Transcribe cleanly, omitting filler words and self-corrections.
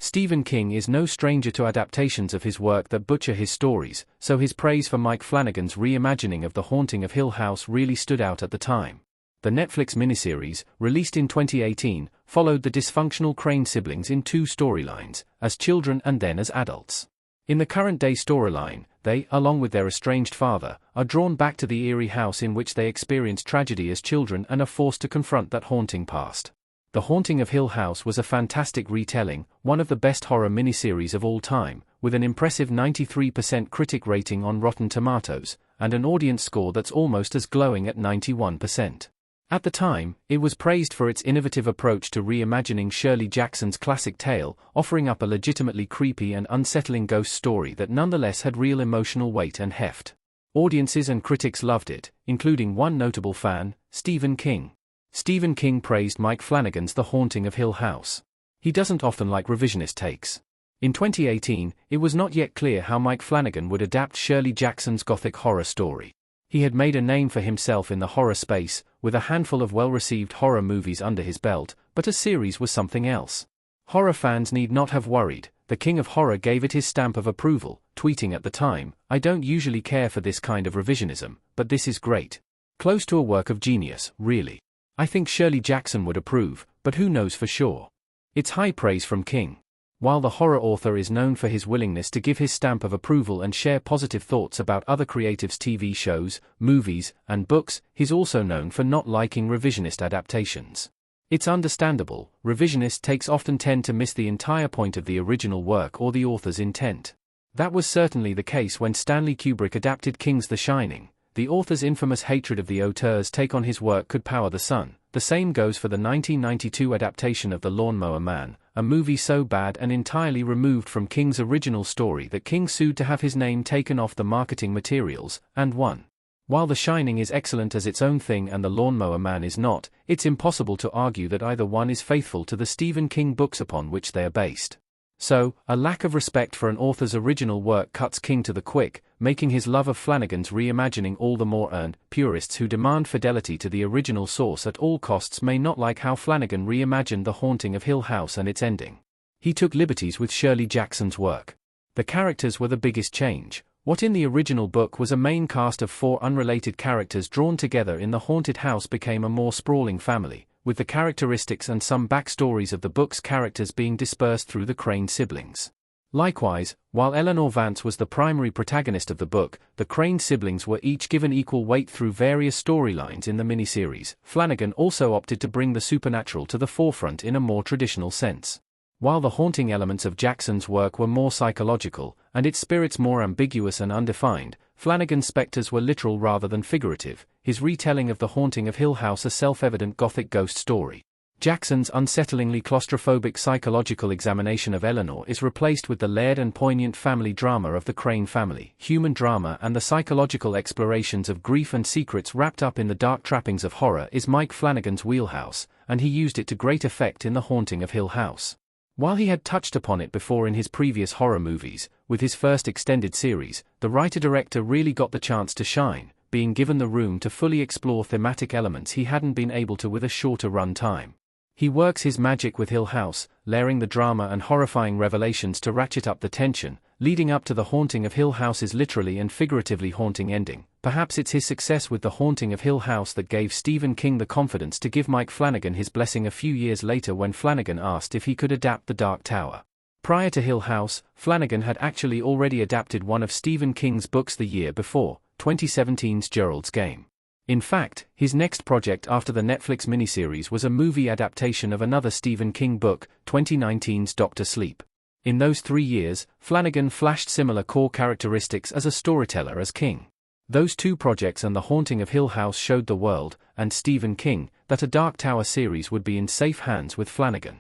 Stephen King is no stranger to adaptations of his work that butcher his stories, so his praise for Mike Flanagan's reimagining of The Haunting of Hill House really stood out at the time. The Netflix miniseries, released in 2018, followed the dysfunctional Crane siblings in two storylines, as children and then as adults. In the current-day storyline, they, along with their estranged father, are drawn back to the eerie house in which they experienced tragedy as children and are forced to confront that haunting past. The Haunting of Hill House was a fantastic retelling, one of the best horror miniseries of all time, with an impressive 93% critic rating on Rotten Tomatoes, and an audience score that's almost as glowing at 91%. At the time, it was praised for its innovative approach to reimagining Shirley Jackson's classic tale, offering up a legitimately creepy and unsettling ghost story that nonetheless had real emotional weight and heft. Audiences and critics loved it, including one notable fan, Stephen King. Stephen King praised Mike Flanagan's The Haunting of Hill House. He doesn't often like revisionist takes. In 2018, it was not yet clear how Mike Flanagan would adapt Shirley Jackson's gothic horror story. He had made a name for himself in the horror space, with a handful of well-received horror movies under his belt, but a series was something else. Horror fans need not have worried, the king of horror gave it his stamp of approval, tweeting at the time, "I don't usually care for this kind of revisionism, but this is great. Close to a work of genius, really. I think Shirley Jackson would approve, but who knows for sure." It's high praise from King. While the horror author is known for his willingness to give his stamp of approval and share positive thoughts about other creatives' TV shows, movies, and books, he's also known for not liking revisionist adaptations. It's understandable, revisionist takes often tend to miss the entire point of the original work or the author's intent. That was certainly the case when Stanley Kubrick adapted King's The Shining. The author's infamous hatred of the auteur's take on his work could power the sun. The same goes for the 1992 adaptation of The Lawnmower Man, a movie so bad and entirely removed from King's original story that King sued to have his name taken off the marketing materials, and won. While The Shining is excellent as its own thing and The Lawnmower Man is not, it's impossible to argue that either one is faithful to the Stephen King books upon which they are based. So, a lack of respect for an author's original work cuts King to the quick, making his love of Flanagan's reimagining all the more earned. Purists who demand fidelity to the original source at all costs may not like how Flanagan reimagined The Haunting of Hill House and its ending. He took liberties with Shirley Jackson's work. The characters were the biggest change. What in the original book was a main cast of 4 unrelated characters drawn together in the haunted house became a more sprawling family, with the characteristics and some backstories of the book's characters being dispersed through the Crane siblings. Likewise, while Eleanor Vance was the primary protagonist of the book, the Crane siblings were each given equal weight through various storylines in the miniseries. Flanagan also opted to bring the supernatural to the forefront in a more traditional sense. While the haunting elements of Jackson's work were more psychological, and its spirits more ambiguous and undefined, Flanagan's specters were literal rather than figurative, his retelling of The Haunting of Hill House a self-evident gothic ghost story. Jackson's unsettlingly claustrophobic psychological examination of Eleanor is replaced with the layered and poignant family drama of the Crane family, human drama, and the psychological explorations of grief and secrets wrapped up in the dark trappings of horror is Mike Flanagan's wheelhouse, and he used it to great effect in The Haunting of Hill House. While he had touched upon it before in his previous horror movies, with his first extended series, the writer-director really got the chance to shine, being given the room to fully explore thematic elements he hadn't been able to with a shorter run time. He works his magic with Hill House, layering the drama and horrifying revelations to ratchet up the tension, leading up to The Haunting of Hill House's literally and figuratively haunting ending. Perhaps it's his success with The Haunting of Hill House that gave Stephen King the confidence to give Mike Flanagan his blessing a few years later when Flanagan asked if he could adapt The Dark Tower. Prior to Hill House, Flanagan had actually already adapted one of Stephen King's books the year before, 2017's Gerald's Game. In fact, his next project after the Netflix miniseries was a movie adaptation of another Stephen King book, 2019's Dr. Sleep. In those 3 years, Flanagan flashed similar core characteristics as a storyteller as King. Those 2 projects and The Haunting of Hill House showed the world, and Stephen King, that a Dark Tower series would be in safe hands with Flanagan.